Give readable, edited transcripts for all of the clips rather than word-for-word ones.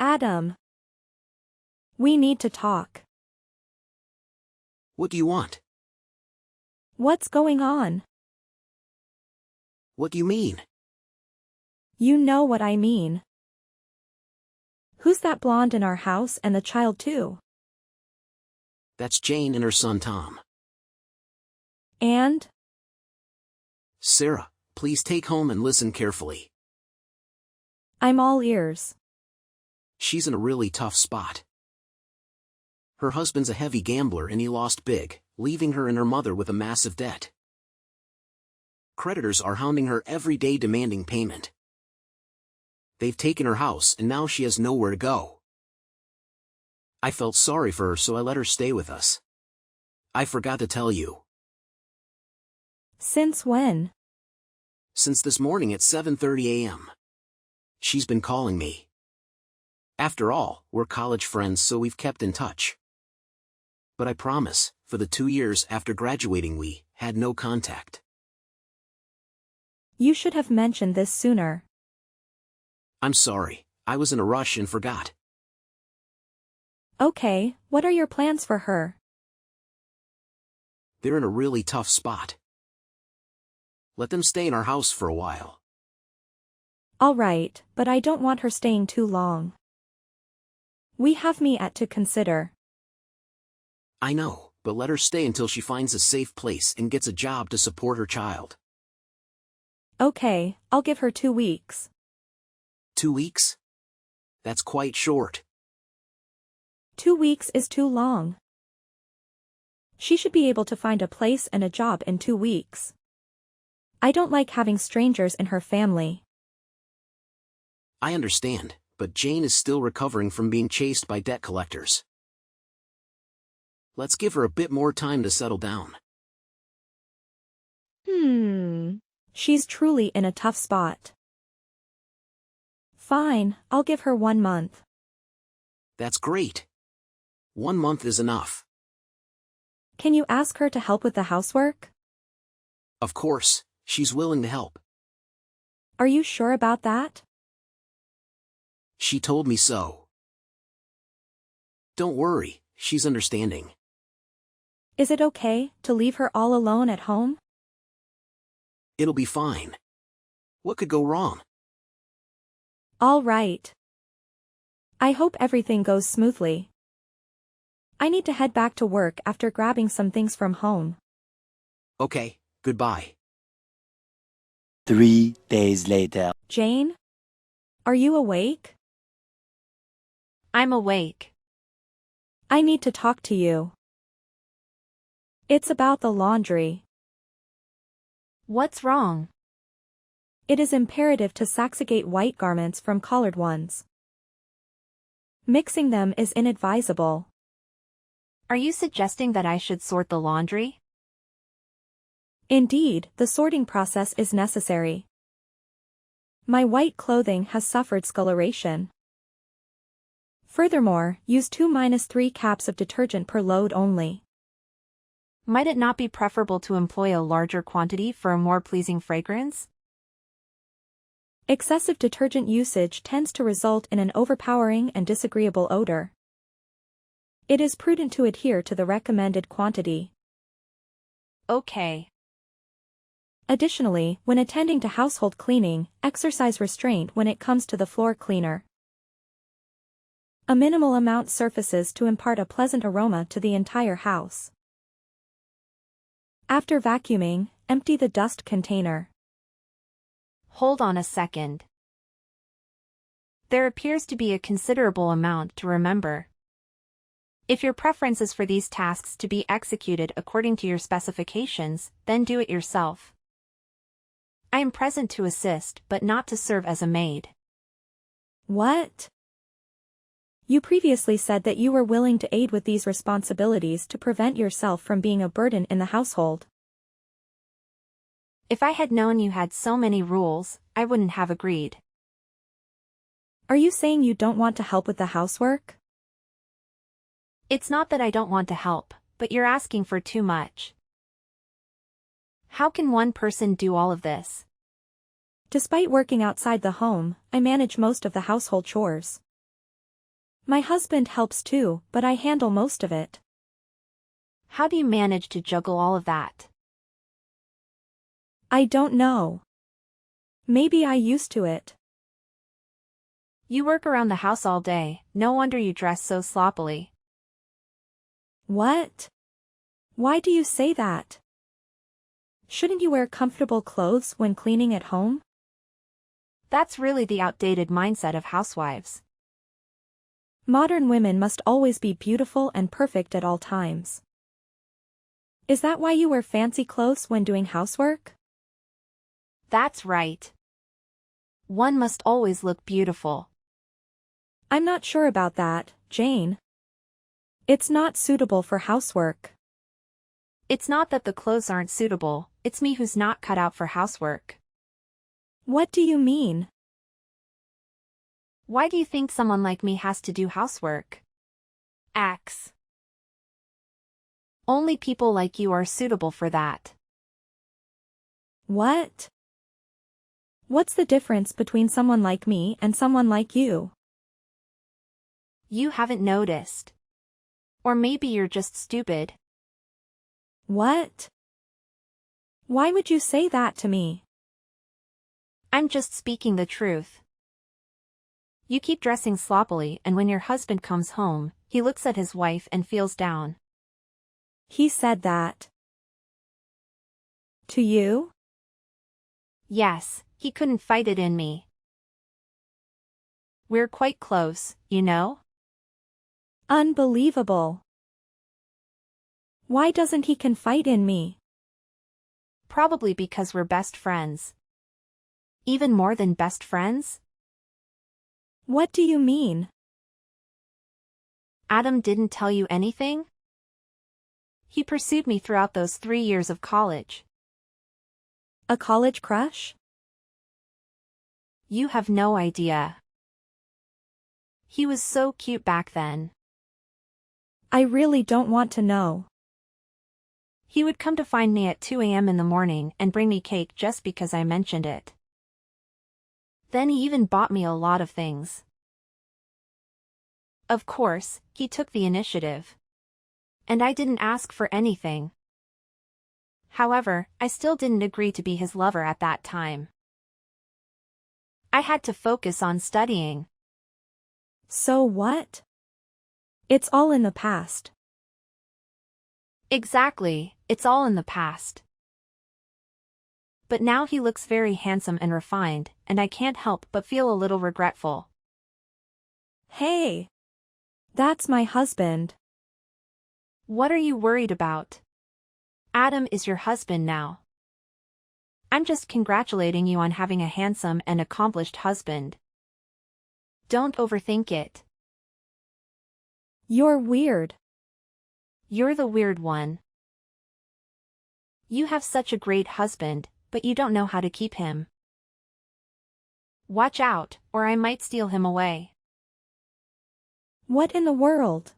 Adam. We need to talk. What do you want? What's going on? What do you mean? You know what I mean. Who's that blonde in our house and the child too? That's Jane and her son Tom. And? Sarah, please take home and listen carefully. I'm all ears. She's in a really tough spot. Her husband's a heavy gambler and he lost big, leaving her and her mother with a massive debt. Creditors are hounding her every day demanding payment. They've taken her house and now she has nowhere to go. I felt sorry for her so I let her stay with us. I forgot to tell you. Since when? Since this morning at 7:30 a.m. She's been calling me. After all, we're college friends so we've kept in touch. But I promise, for the 2 years after graduating we had no contact. You should have mentioned this sooner. I'm sorry, I was in a rush and forgot. Okay, what are your plans for her? They're in a really tough spot. Let them stay in our house for a while. All right, but I don't want her staying too long. We have me at to consider. I know, but let her stay until she finds a safe place and gets a job to support her child. Okay, I'll give her 2 weeks. 2 weeks? That's quite short. 2 weeks is too long. She should be able to find a place and a job in 2 weeks. I don't like having strangers in her family. I understand, but Jane is still recovering from being chased by debt collectors. Let's give her a bit more time to settle down. She's truly in a tough spot. Fine, I'll give her 1 month. That's great. 1 month is enough. Can you ask her to help with the housework? Of course, she's willing to help. Are you sure about that? She told me so. Don't worry, she's understanding. Is it okay to leave her all alone at home? It'll be fine. What could go wrong? All right. I hope everything goes smoothly. I need to head back to work after grabbing some things from home. Okay, goodbye. 3 days later. Jane? Are you awake? I'm awake. I need to talk to you. It's about the laundry. What's wrong? It is imperative to segregate white garments from colored ones. Mixing them is inadvisable. Are you suggesting that I should sort the laundry? Indeed, the sorting process is necessary. My white clothing has suffered scoloration. Furthermore, use 2-3 caps of detergent per load only. Might it not be preferable to employ a larger quantity for a more pleasing fragrance? Excessive detergent usage tends to result in an overpowering and disagreeable odor. It is prudent to adhere to the recommended quantity. Okay. Additionally, when attending to household cleaning, exercise restraint when it comes to the floor cleaner. A minimal amount surfaces to impart a pleasant aroma to the entire house. After vacuuming, empty the dust container. Hold on a second. There appears to be a considerable amount to remember. If your preference is for these tasks to be executed according to your specifications, then do it yourself. I am present to assist but not to serve as a maid. What? You previously said that you were willing to aid with these responsibilities to prevent yourself from being a burden in the household. If I had known you had so many rules, I wouldn't have agreed. Are you saying you don't want to help with the housework? It's not that I don't want to help, but you're asking for too much. How can one person do all of this? Despite working outside the home, I manage most of the household chores. My husband helps too, but I handle most of it. How do you manage to juggle all of that? I don't know. Maybe I used to it. You work around the house all day, no wonder you dress so sloppily. What? Why do you say that? Shouldn't you wear comfortable clothes when cleaning at home? That's really the outdated mindset of housewives. Modern women must always be beautiful and perfect at all times. Is that why you wear fancy clothes when doing housework? That's right. One must always look beautiful. I'm not sure about that, Jane. It's not suitable for housework. It's not that the clothes aren't suitable, it's me who's not cut out for housework. What do you mean? Why do you think someone like me has to do housework? X. Only people like you are suitable for that. What? What's the difference between someone like me and someone like you? You haven't noticed. Or maybe you're just stupid. What? Why would you say that to me? I'm just speaking the truth. You keep dressing sloppily, and when your husband comes home, he looks at his wife and feels down. He said that. To you? Yes, he couldn't fight it in me. We're quite close, you know? Unbelievable. Why doesn't he confide in me? Probably because we're best friends. Even more than best friends? What do you mean? Adam didn't tell you anything? He pursued me throughout those 3 years of college. A college crush? You have no idea. He was so cute back then. I really don't want to know. He would come to find me at 2 a.m. in the morning and bring me cake just because I mentioned it. Then he even bought me a lot of things. Of course, he took the initiative. And I didn't ask for anything. However, I still didn't agree to be his lover at that time. I had to focus on studying. So what? It's all in the past. Exactly, it's all in the past. But now he looks very handsome and refined, and I can't help but feel a little regretful. Hey! That's my husband. What are you worried about? Adam is your husband now. I'm just congratulating you on having a handsome and accomplished husband. Don't overthink it. You're weird. You're the weird one. You have such a great husband, but you don't know how to keep him. Watch out, or I might steal him away. What in the world?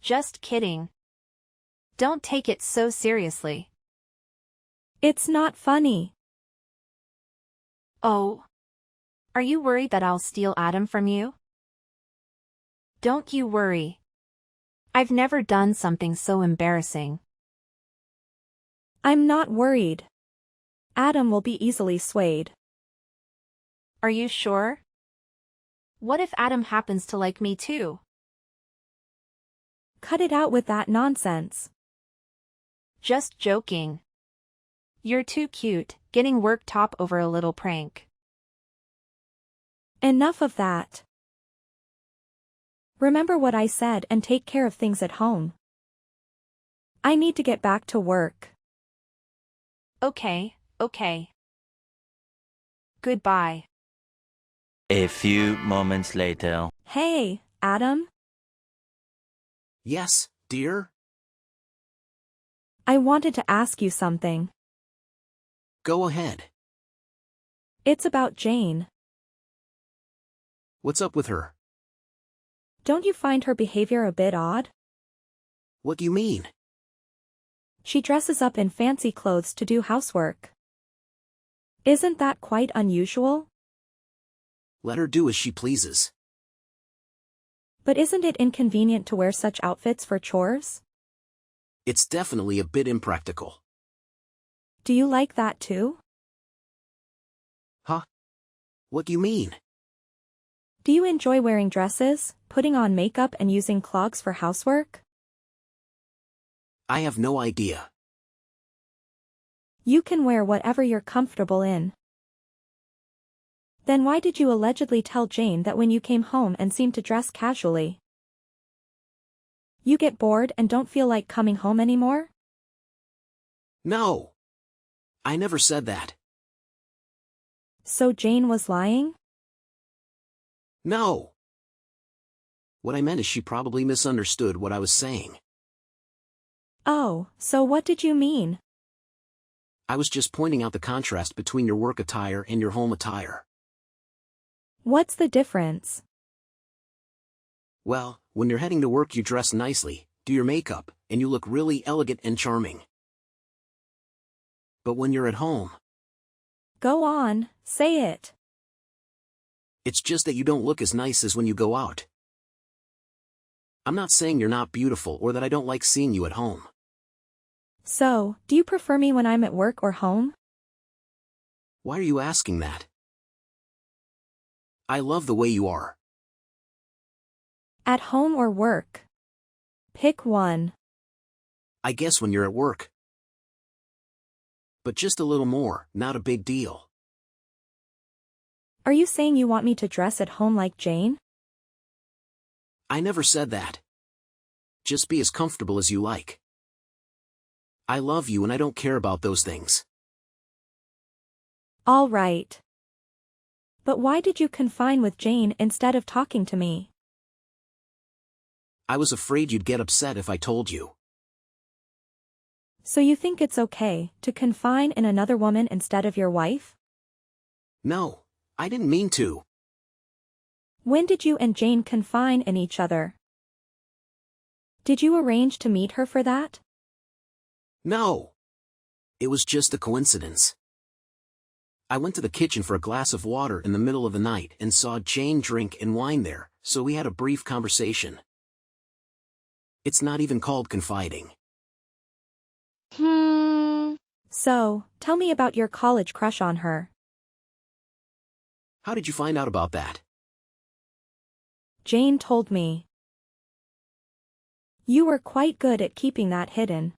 Just kidding. Don't take it so seriously. It's not funny. Oh. Are you worried that I'll steal Adam from you? Don't you worry. I've never done something so embarrassing. I'm not worried. Adam will be easily swayed. Are you sure? What if Adam happens to like me too? Cut it out with that nonsense. Just joking. You're too cute, getting worked up over a little prank. Enough of that. Remember what I said and take care of things at home. I need to get back to work. Okay, okay. Goodbye. A few moments later. Hey, Adam? Yes, dear? I wanted to ask you something. Go ahead. It's about Jane. What's up with her? Don't you find her behavior a bit odd? What do you mean? She dresses up in fancy clothes to do housework. Isn't that quite unusual? Let her do as she pleases. But isn't it inconvenient to wear such outfits for chores? It's definitely a bit impractical. Do you like that too? Huh? What do you mean? Do you enjoy wearing dresses, putting on makeup and using clogs for housework? I have no idea. You can wear whatever you're comfortable in. Then why did you allegedly tell Jane that when you came home and seemed to dress casually? You get bored and don't feel like coming home anymore? No. I never said that. So Jane was lying? No. What I meant is she probably misunderstood what I was saying. Oh, so what did you mean? I was just pointing out the contrast between your work attire and your home attire. What's the difference? Well, when you're heading to work you dress nicely, do your makeup, and you look really elegant and charming. But when you're at home, Go on, say it. it's just that you don't look as nice as when you go out. I'm not saying you're not beautiful or that I don't like seeing you at home. So, do you prefer me when I'm at work or home? Why are you asking that? I love the way you are. At home or work? Pick one. I guess when you're at work. But just a little more, not a big deal. Are you saying you want me to dress at home like Jane? I never said that. Just be as comfortable as you like. I love you and I don't care about those things. All right. But why did you confine with Jane instead of talking to me? I was afraid you'd get upset if I told you. So you think it's okay to confine in another woman instead of your wife? No, I didn't mean to. When did you and Jane confine in each other? Did you arrange to meet her for that? No. It was just a coincidence. I went to the kitchen for a glass of water in the middle of the night and saw Jane drink and wine there, so we had a brief conversation. It's not even called confiding. So, tell me about your college crush on her. How did you find out about that? Jane told me. You were quite good at keeping that hidden.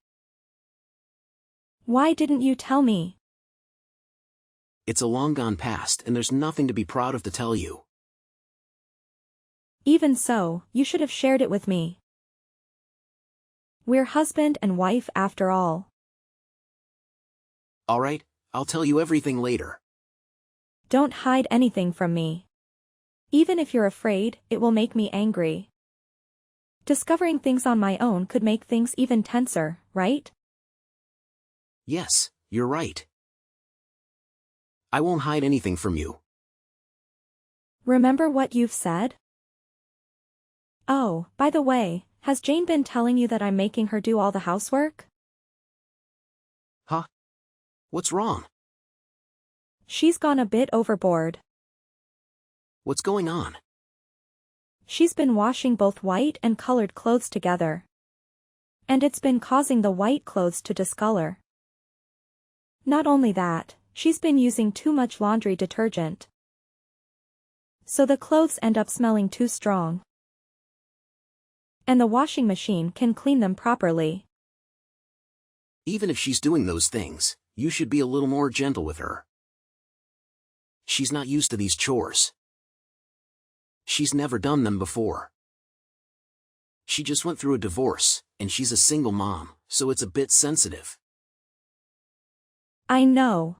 Why didn't you tell me? It's a long gone past and there's nothing to be proud of to tell you. Even so, you should have shared it with me. We're husband and wife after all. Alright, I'll tell you everything later. Don't hide anything from me. Even if you're afraid, it will make me angry. Discovering things on my own could make things even tenser, right? Yes, you're right. I won't hide anything from you. Remember what you've said? Oh, by the way, has Jane been telling you that I'm making her do all the housework? Huh? What's wrong? She's gone a bit overboard. What's going on? She's been washing both white and colored clothes together. And it's been causing the white clothes to discolor. Not only that, she's been using too much laundry detergent. So the clothes end up smelling too strong. And the washing machine can clean them properly. Even if she's doing those things, you should be a little more gentle with her. She's not used to these chores. She's never done them before. She just went through a divorce, and she's a single mom, so it's a bit sensitive. I know.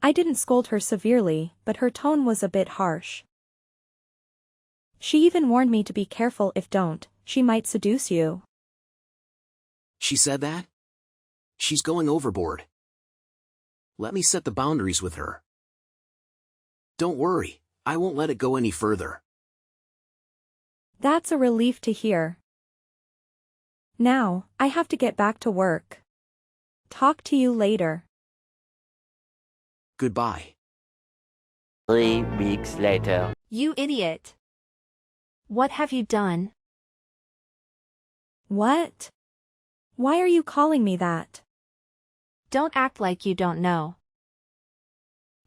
I didn't scold her severely, but her tone was a bit harsh. She even warned me to be careful if don't, she might seduce you. She said that? She's going overboard. Let me set the boundaries with her. Don't worry, I won't let it go any further. That's a relief to hear. Now, I have to get back to work. Talk to you later. Goodbye. 3 weeks later. You idiot. What have you done? What? Why are you calling me that? Don't act like you don't know.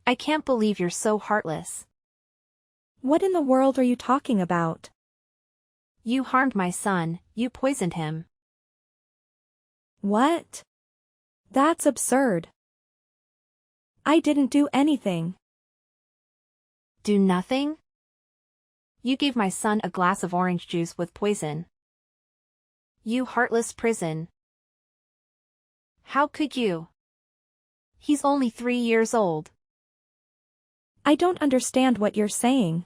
I can't believe you're so heartless. What in the world are you talking about? You harmed my son, you poisoned him. What? That's absurd. I didn't do anything. Do nothing? You gave my son a glass of orange juice with poison. You heartless prison. How could you? He's only 3 years old. I don't understand what you're saying.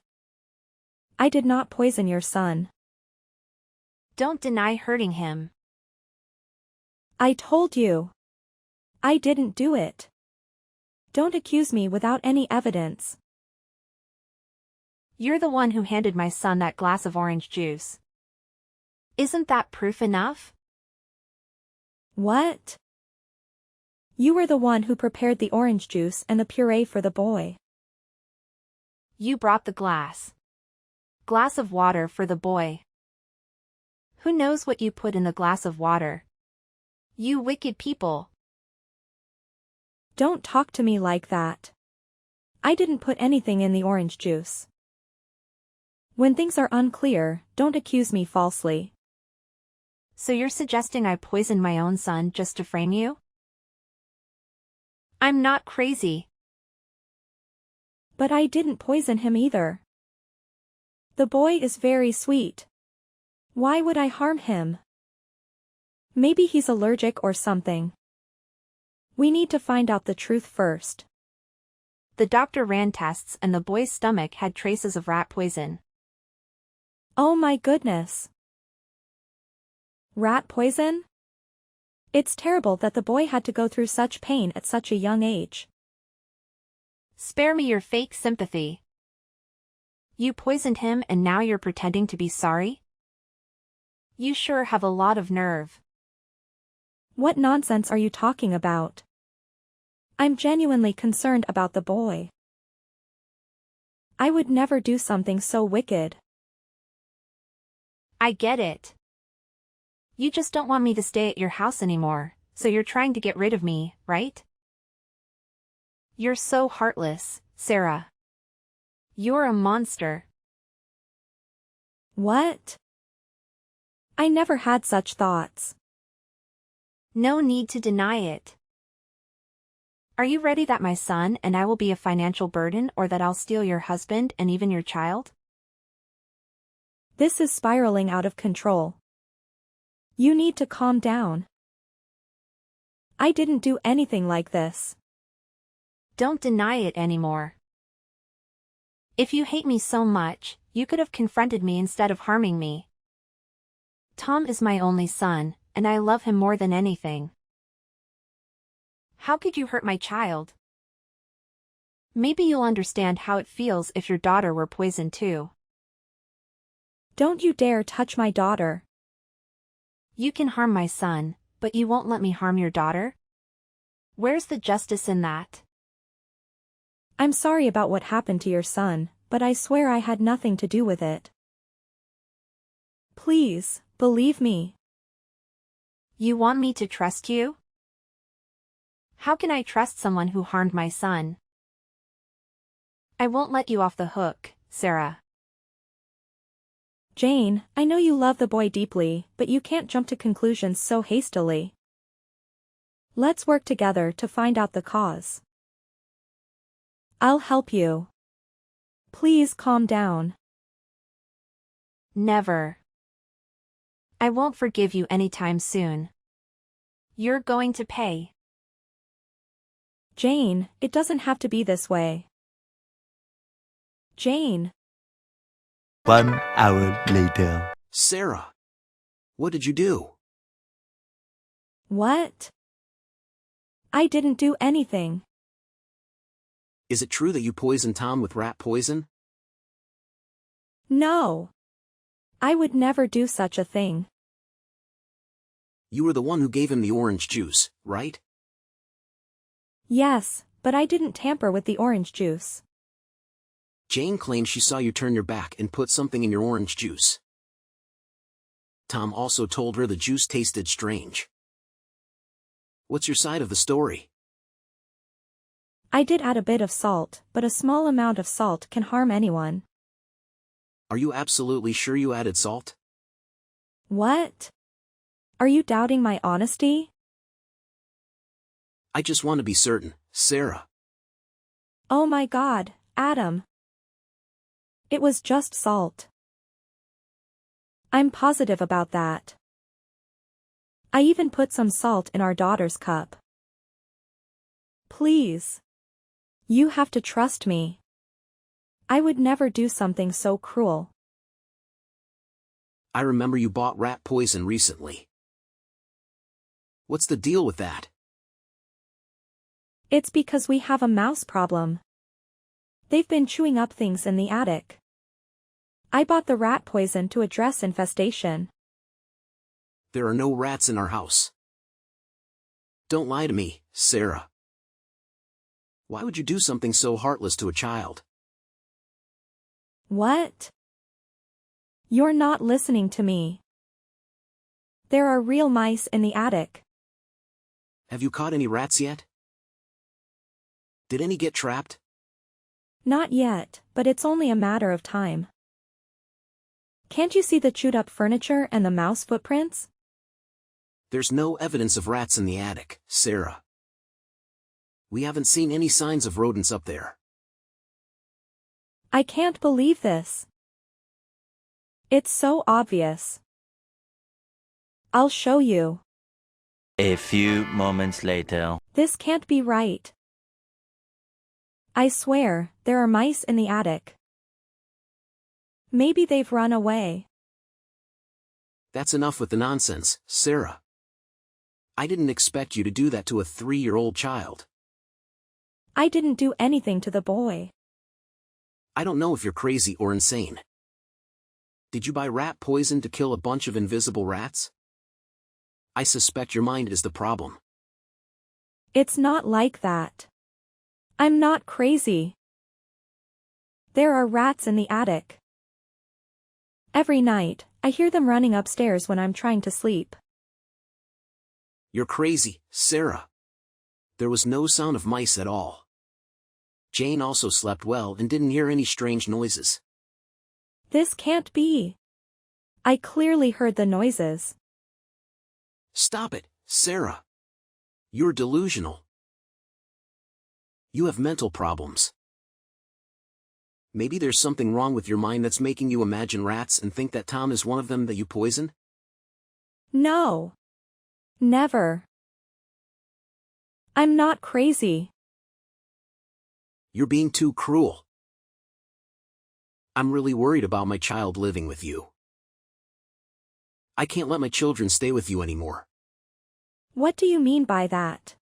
I did not poison your son. Don't deny hurting him. I told you. I didn't do it. Don't accuse me without any evidence. You're the one who handed my son that glass of orange juice. Isn't that proof enough? What? You were the one who prepared the orange juice and the puree for the boy. You brought the glass. Glass of water for the boy. Who knows what you put in the glass of water? You wicked people. Don't talk to me like that. I didn't put anything in the orange juice. When things are unclear, don't accuse me falsely. So you're suggesting I poisoned my own son just to frame you? I'm not crazy. But I didn't poison him either. The boy is very sweet. Why would I harm him? Maybe he's allergic or something. We need to find out the truth first. The doctor ran tests and the boy's stomach had traces of rat poison. Oh my goodness. Rat poison? It's terrible that the boy had to go through such pain at such a young age. Spare me your fake sympathy. You poisoned him and now you're pretending to be sorry? You sure have a lot of nerve. What nonsense are you talking about? I'm genuinely concerned about the boy. I would never do something so wicked. I get it. You just don't want me to stay at your house anymore, so you're trying to get rid of me, right? You're so heartless, Sarah. You're a monster. What? I never had such thoughts. No need to deny it. Are you ready that my son and I will be a financial burden or that I'll steal your husband and even your child? This is spiraling out of control. You need to calm down. I didn't do anything like this. Don't deny it anymore. If you hate me so much, you could have confronted me instead of harming me. Tom is my only son, and I love him more than anything. How could you hurt my child? Maybe you'll understand how it feels if your daughter were poisoned too. Don't you dare touch my daughter. You can harm my son, but you won't let me harm your daughter? Where's the justice in that? I'm sorry about what happened to your son, but I swear I had nothing to do with it. Please, believe me. You want me to trust you? How can I trust someone who harmed my son? I won't let you off the hook, Sarah. Jane, I know you love the boy deeply, but you can't jump to conclusions so hastily. Let's work together to find out the cause. I'll help you. Please calm down. Never. I won't forgive you anytime soon. You're going to pay. Jane, it doesn't have to be this way. Jane. 1 hour later. Sarah, what did you do? What? I didn't do anything. Is it true that you poisoned Tom with rat poison? No. I would never do such a thing. You were the one who gave him the orange juice, right? Yes, but I didn't tamper with the orange juice. Jane claims she saw you turn your back and put something in your orange juice. Tom also told her the juice tasted strange. What's your side of the story? I did add a bit of salt, but a small amount of salt can harm anyone. Are you absolutely sure you added salt? What? Are you doubting my honesty? I just want to be certain, Sarah. Oh my God, Adam. It was just salt. I'm positive about that. I even put some salt in our daughter's cup. Please. You have to trust me. I would never do something so cruel. I remember you bought rat poison recently. What's the deal with that? It's because we have a mouse problem. They've been chewing up things in the attic. I bought the rat poison to address infestation. There are no rats in our house. Don't lie to me, Sarah. Why would you do something so heartless to a child? What? You're not listening to me. There are real mice in the attic. Have you caught any rats yet? Did any get trapped? Not yet, but it's only a matter of time. Can't you see the chewed up furniture and the mouse footprints? There's no evidence of rats in the attic, Sarah. We haven't seen any signs of rodents up there. I can't believe this. It's so obvious. I'll show you. A few moments later. This can't be right. I swear, there are mice in the attic. Maybe they've run away. That's enough with the nonsense, Sarah. I didn't expect you to do that to a 3-year-old child. I didn't do anything to the boy. I don't know if you're crazy or insane. Did you buy rat poison to kill a bunch of invisible rats? I suspect your mind is the problem. It's not like that. I'm not crazy. There are rats in the attic. Every night, I hear them running upstairs when I'm trying to sleep. You're crazy, Sarah. There was no sound of mice at all. Jane also slept well and didn't hear any strange noises. This can't be. I clearly heard the noises. Stop it, Sarah. You're delusional. You have mental problems. Maybe there's something wrong with your mind that's making you imagine rats and think that Tom is one of them that you poison? No. Never. I'm not crazy. You're being too cruel. I'm really worried about my child living with you. I can't let my children stay with you anymore. What do you mean by that?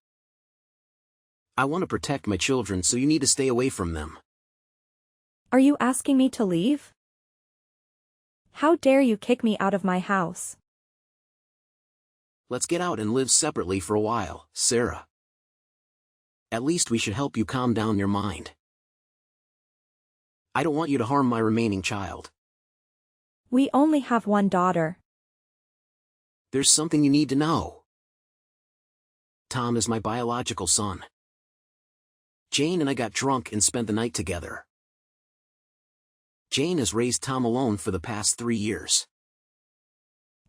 I want to protect my children, so you need to stay away from them. Are you asking me to leave? How dare you kick me out of my house? Let's get out and live separately for a while, Sarah. At least we should help you calm down your mind. I don't want you to harm my remaining child. We only have one daughter. There's something you need to know. Tom is my biological son. Jane and I got drunk and spent the night together. Jane has raised Tom alone for the past 3 years.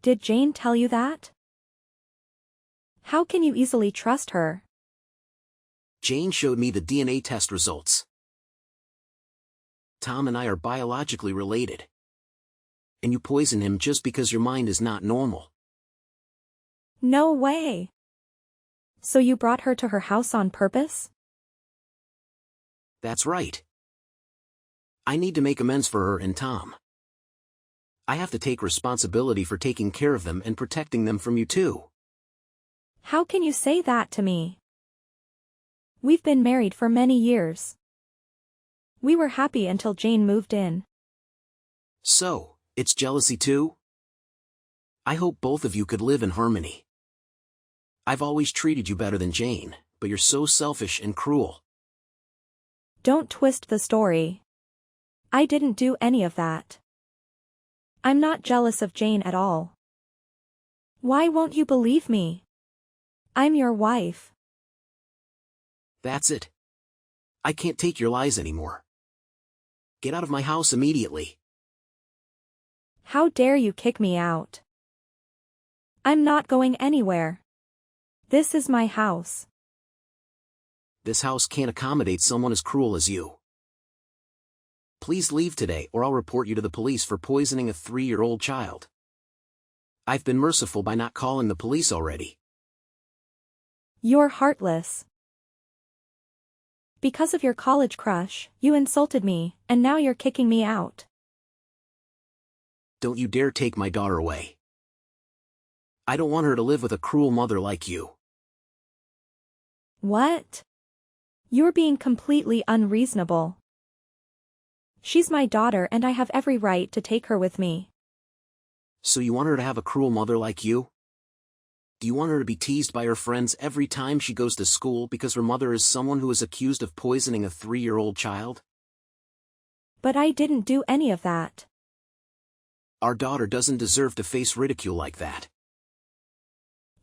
Did Jane tell you that? How can you easily trust her? Jane showed me the DNA test results. Tom and I are biologically related. And you poison him just because your mind is not normal. No way. So you brought her to her house on purpose? That's right. I need to make amends for her and Tom. I have to take responsibility for taking care of them and protecting them from you too. How can you say that to me? We've been married for many years. We were happy until Jane moved in. So, it's jealousy too? I hope both of you could live in harmony. I've always treated you better than Jane, but you're so selfish and cruel. Don't twist the story. I didn't do any of that. I'm not jealous of Jane at all. Why won't you believe me? I'm your wife. That's it. I can't take your lies anymore. Get out of my house immediately. How dare you kick me out? I'm not going anywhere. This is my house. This house can't accommodate someone as cruel as you. Please leave today or I'll report you to the police for poisoning a 3-year-old child. I've been merciful by not calling the police already. You're heartless. Because of your college crush, you insulted me, and now you're kicking me out. Don't you dare take my daughter away. I don't want her to live with a cruel mother like you. What? You're being completely unreasonable. She's my daughter and I have every right to take her with me. So you want her to have a cruel mother like you? Do you want her to be teased by her friends every time she goes to school because her mother is someone who is accused of poisoning a 3-year-old child? But I didn't do any of that. Our daughter doesn't deserve to face ridicule like that.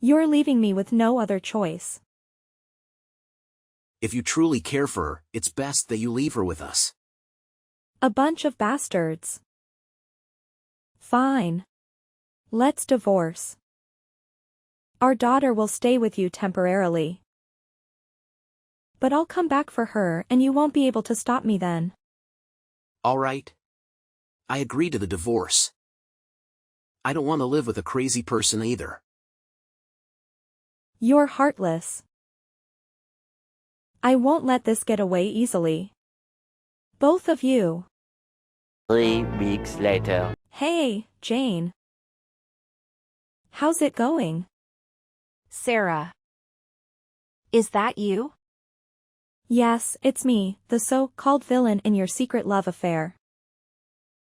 You're leaving me with no other choice. If you truly care for her, it's best that you leave her with us. A bunch of bastards. Fine. Let's divorce. Our daughter will stay with you temporarily. But I'll come back for her and you won't be able to stop me then. All right. I agree to the divorce. I don't want to live with a crazy person either. You're heartless. I won't let this get away easily. Both of you. 3 weeks later. Hey, Jane. How's it going? Sarah. Is that you? Yes, it's me, the so-called villain in your secret love affair.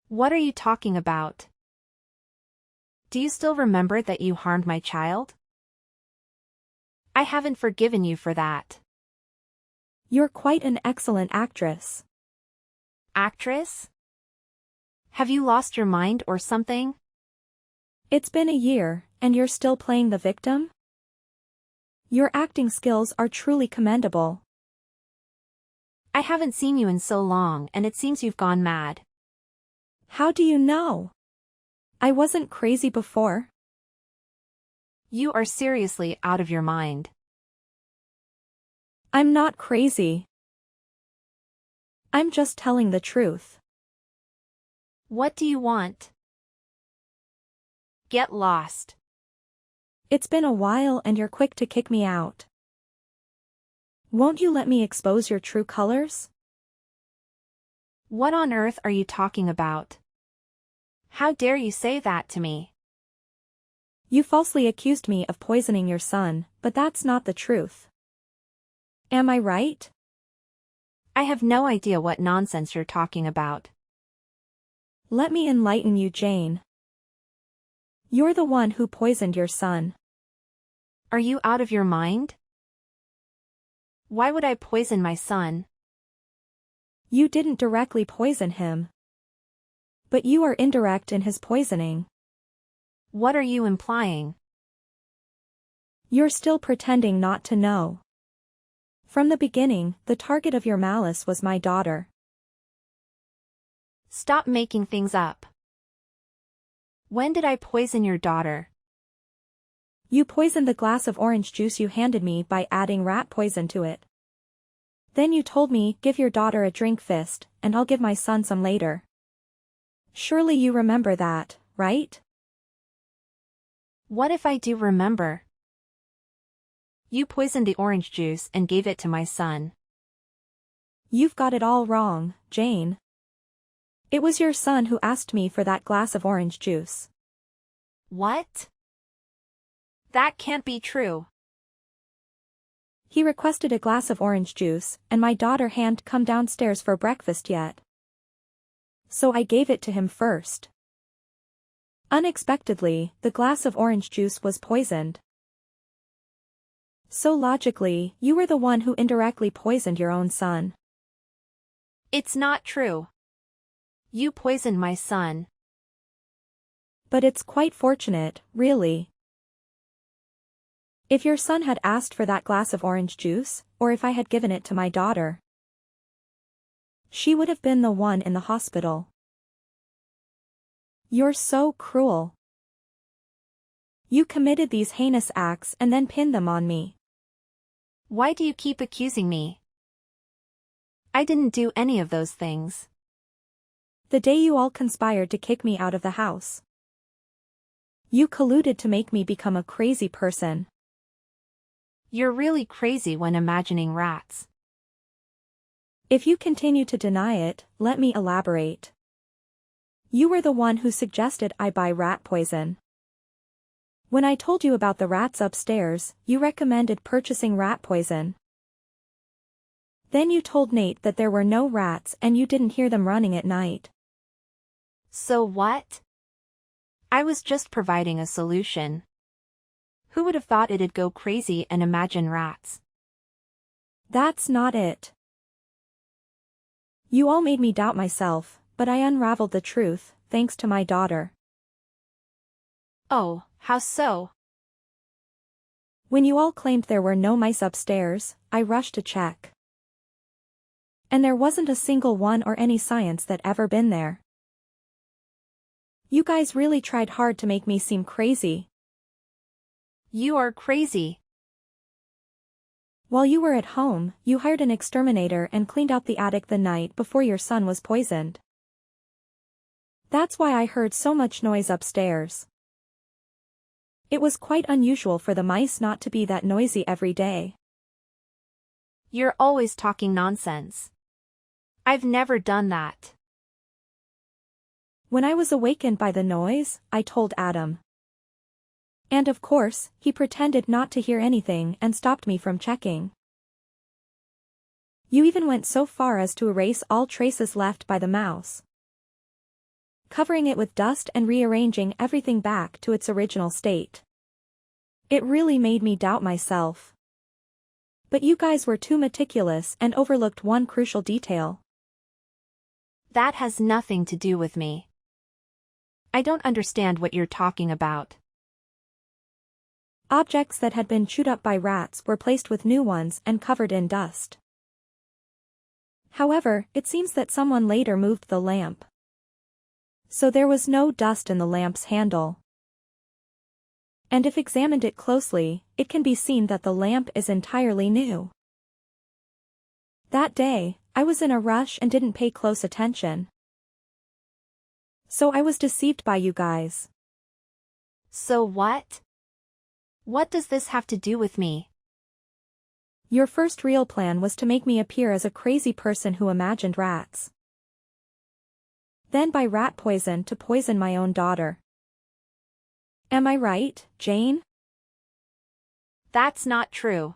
What are you talking about? Do you still remember that you harmed my child? I haven't forgiven you for that. You're quite an excellent actress. Actress? Have you lost your mind or something? It's been a year, and you're still playing the victim? Your acting skills are truly commendable. I haven't seen you in so long and it seems you've gone mad. How do you know? I wasn't crazy before. You are seriously out of your mind. I'm not crazy. I'm just telling the truth. What do you want? Get lost. It's been a while and you're quick to kick me out. Won't you let me expose your true colors? What on earth are you talking about? How dare you say that to me? You falsely accused me of poisoning your son, but that's not the truth. Am I right? I have no idea what nonsense you're talking about. Let me enlighten you, Jane. You're the one who poisoned your son. Are you out of your mind? Why would I poison my son? You didn't directly poison him. But you are indirect in his poisoning. What are you implying? You're still pretending not to know. From the beginning, the target of your malice was my daughter. Stop making things up. When did I poison your daughter? You poisoned the glass of orange juice you handed me by adding rat poison to it. Then you told me, give your daughter a drink first, and I'll give my son some later. Surely you remember that, right? What if I do remember? You poisoned the orange juice and gave it to my son. You've got it all wrong, Jane. It was your son who asked me for that glass of orange juice. What? That can't be true. He requested a glass of orange juice, and my daughter hadn't come downstairs for breakfast yet. So I gave it to him first. Unexpectedly, the glass of orange juice was poisoned. So logically, you were the one who indirectly poisoned your own son. It's not true. You poisoned my son. But it's quite fortunate, really. If your son had asked for that glass of orange juice, or if I had given it to my daughter, she would have been the one in the hospital. You're so cruel. You committed these heinous acts and then pinned them on me. Why do you keep accusing me? I didn't do any of those things. The day you all conspired to kick me out of the house. You colluded to make me become a crazy person. You're really crazy when imagining rats. If you continue to deny it, let me elaborate. You were the one who suggested I buy rat poison. When I told you about the rats upstairs, you recommended purchasing rat poison. Then you told Nate that there were no rats and you didn't hear them running at night. So what? I was just providing a solution. Who would have thought it'd go crazy and imagine rats? That's not it. You all made me doubt myself, but I unraveled the truth, thanks to my daughter. Oh, how so? When you all claimed there were no mice upstairs, I rushed to check. And there wasn't a single one or any science that ever been there. You guys really tried hard to make me seem crazy. You are crazy. While you were at home, you hired an exterminator and cleaned out the attic the night before your son was poisoned. That's why I heard so much noise upstairs. It was quite unusual for the mice not to be that noisy every day. You're always talking nonsense. I've never done that. When I was awakened by the noise, I told Adam. And of course, he pretended not to hear anything and stopped me from checking. You even went so far as to erase all traces left by the mouse, covering it with dust and rearranging everything back to its original state. It really made me doubt myself. But you guys were too meticulous and overlooked one crucial detail. That has nothing to do with me. I don't understand what you're talking about. Objects that had been chewed up by rats were placed with new ones and covered in dust. However, it seems that someone later moved the lamp, so there was no dust in the lamp's handle. And if examined it closely, it can be seen that the lamp is entirely new. That day, I was in a rush and didn't pay close attention. So I was deceived by you guys. So what? What does this have to do with me? Your first real plan was to make me appear as a crazy person who imagined rats. Then buy rat poison to poison my own daughter. Am I right, Jane? That's not true.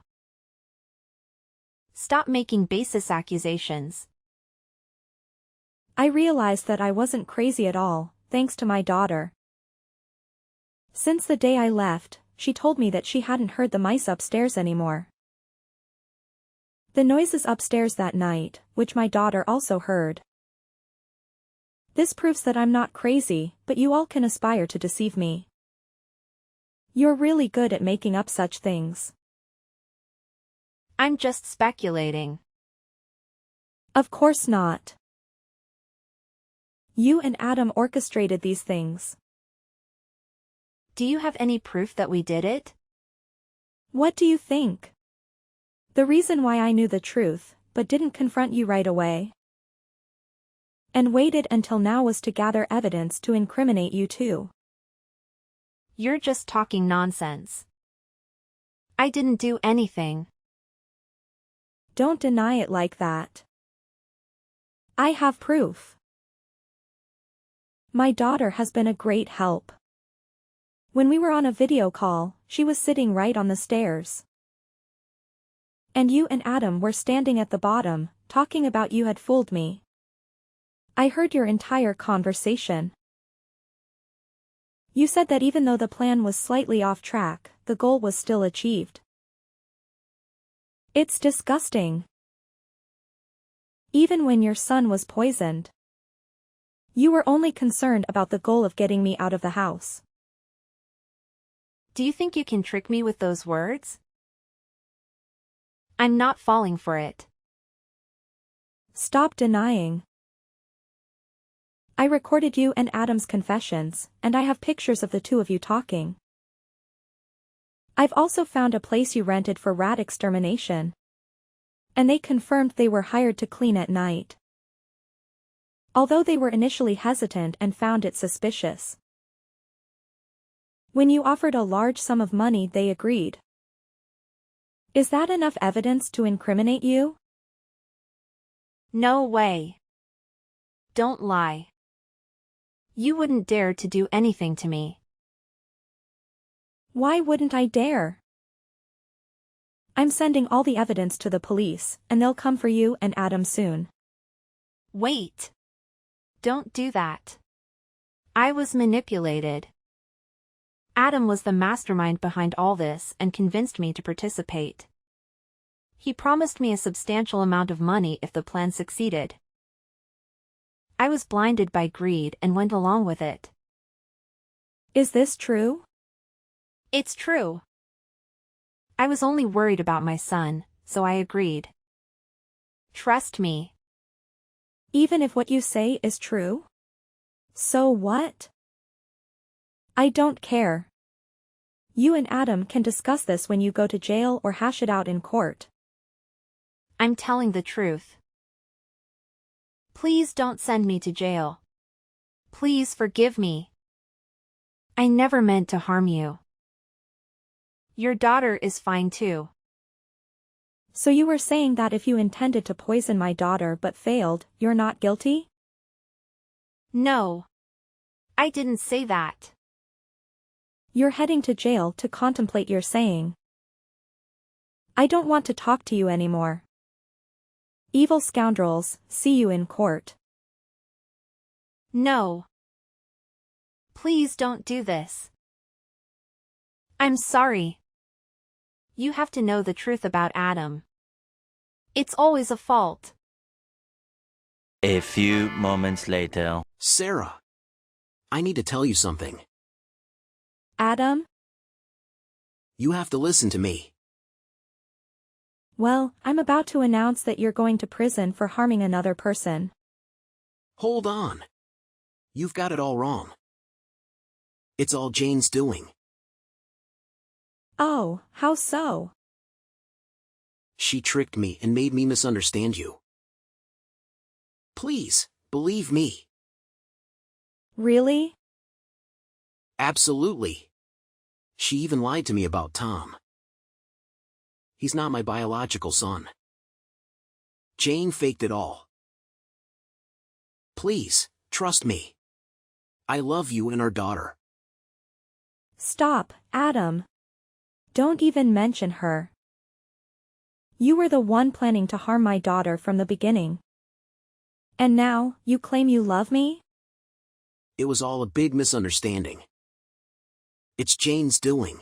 Stop making baseless accusations. I realized that I wasn't crazy at all, thanks to my daughter. Since the day I left, she told me that she hadn't heard the mice upstairs anymore. The noises upstairs that night, which my daughter also heard. This proves that I'm not crazy, but you all can aspire to deceive me. You're really good at making up such things. I'm just speculating. Of course not. You and Adam orchestrated these things. Do you have any proof that we did it? What do you think? The reason why I knew the truth, but didn't confront you right away, and waited until now was to gather evidence to incriminate you too. You're just talking nonsense. I didn't do anything. Don't deny it like that. I have proof. My daughter has been a great help. When we were on a video call, she was sitting right on the stairs. And you and Adam were standing at the bottom, talking about you had fooled me. I heard your entire conversation. You said that even though the plan was slightly off track, the goal was still achieved. It's disgusting. Even when your son was poisoned, You were only concerned about the goal of getting me out of the house. Do you think you can trick me with those words? I'm not falling for it. Stop denying. I recorded you and Adam's confessions, and I have pictures of the two of you talking. I've also found a place you rented for rat extermination. And they confirmed they were hired to clean at night. Although they were initially hesitant and found it suspicious. When you offered a large sum of money, they agreed. Is that enough evidence to incriminate you? No way. Don't lie. You wouldn't dare to do anything to me. Why wouldn't I dare? I'm sending all the evidence to the police, and they'll come for you and Adam soon. Wait. Don't do that. I was manipulated. Adam was the mastermind behind all this and convinced me to participate. He promised me a substantial amount of money if the plan succeeded. I was blinded by greed and went along with it. Is this true? It's true. I was only worried about my son, so I agreed. Trust me. Even if what you say is true? So what? I don't care. You and Adam can discuss this when you go to jail or hash it out in court. I'm telling the truth. Please don't send me to jail. Please forgive me. I never meant to harm you. Your daughter is fine too. So you were saying that if you intended to poison my daughter but failed, you're not guilty? No. I didn't say that. You're heading to jail to contemplate your saying. I don't want to talk to you anymore. Evil scoundrels, see you in court. No. Please don't do this. I'm sorry. You have to know the truth about Adam. It's always a fault. A few moments later. Sarah. I need to tell you something. Adam? You have to listen to me. Well, I'm about to announce that you're going to prison for harming another person. Hold on. You've got it all wrong. It's all Jane's doing. Oh, how so? She tricked me and made me misunderstand you. Please, believe me. Really? Absolutely. She even lied to me about Tom. He's not my biological son. Jane faked it all. Please, trust me. I love you and our daughter. Stop, Adam. Don't even mention her. You were the one planning to harm my daughter from the beginning. And now, you claim you love me? It was all a big misunderstanding. It's Jane's doing.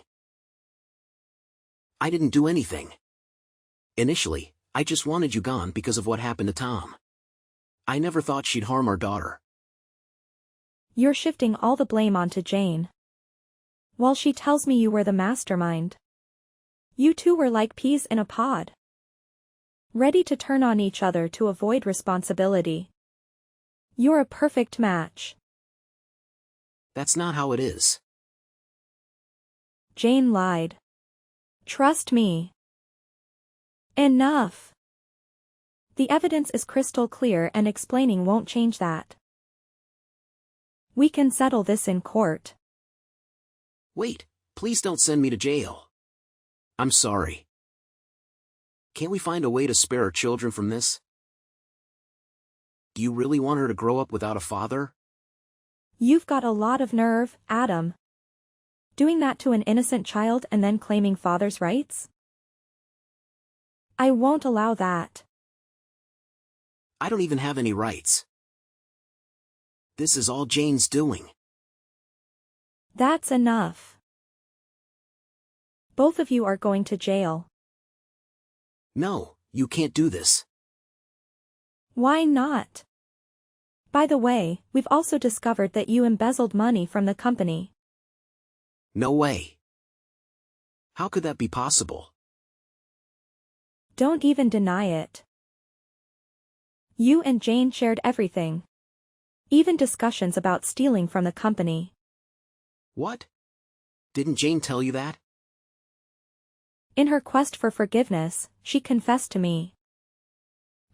I didn't do anything. Initially, I just wanted you gone because of what happened to Tom. I never thought she'd harm our daughter. You're shifting all the blame onto Jane. While she tells me you were the mastermind. You two were like peas in a pod. Ready to turn on each other to avoid responsibility. You're a perfect match. That's not how it is. Jane lied. Trust me. Enough. The evidence is crystal clear and explaining won't change that. We can settle this in court. Wait, please don't send me to jail. I'm sorry. Can't we find a way to spare our children from this? Do you really want her to grow up without a father? You've got a lot of nerve, Adam. Doing that to an innocent child and then claiming father's rights? I won't allow that. I don't even have any rights. This is all Jane's doing. That's enough. Both of you are going to jail. No, you can't do this. Why not? By the way, we've also discovered that you embezzled money from the company. No way. How could that be possible? Don't even deny it. You and Jane shared everything. Even discussions about stealing from the company. What? Didn't Jane tell you that? In her quest for forgiveness, she confessed to me.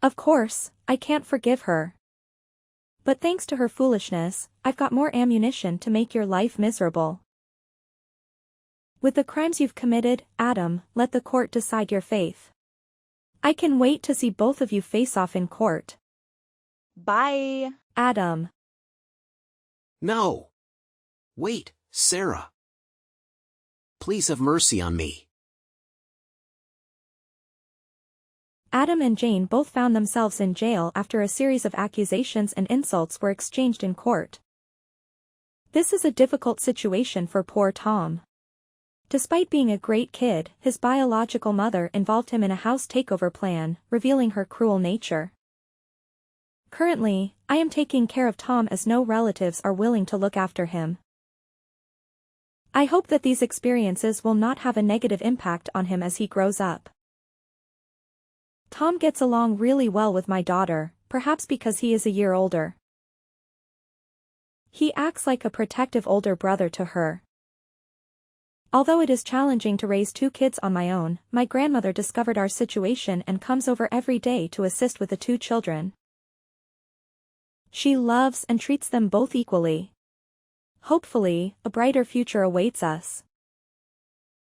Of course, I can't forgive her. But thanks to her foolishness, I've got more ammunition to make your life miserable. With the crimes you've committed, Adam, let the court decide your fate. I can wait to see both of you face off in court. Bye. Adam. No. Wait, Sarah. Please have mercy on me. Adam and Jane both found themselves in jail after a series of accusations and insults were exchanged in court. This is a difficult situation for poor Tom. Despite being a great kid, his biological mother involved him in a house takeover plan, revealing her cruel nature. Currently, I am taking care of Tom as no relatives are willing to look after him. I hope that these experiences will not have a negative impact on him as he grows up. Tom gets along really well with my daughter, perhaps because he is a year older. He acts like a protective older brother to her. Although it is challenging to raise two kids on my own, my grandmother discovered our situation and comes over every day to assist with the two children. She loves and treats them both equally. Hopefully, a brighter future awaits us.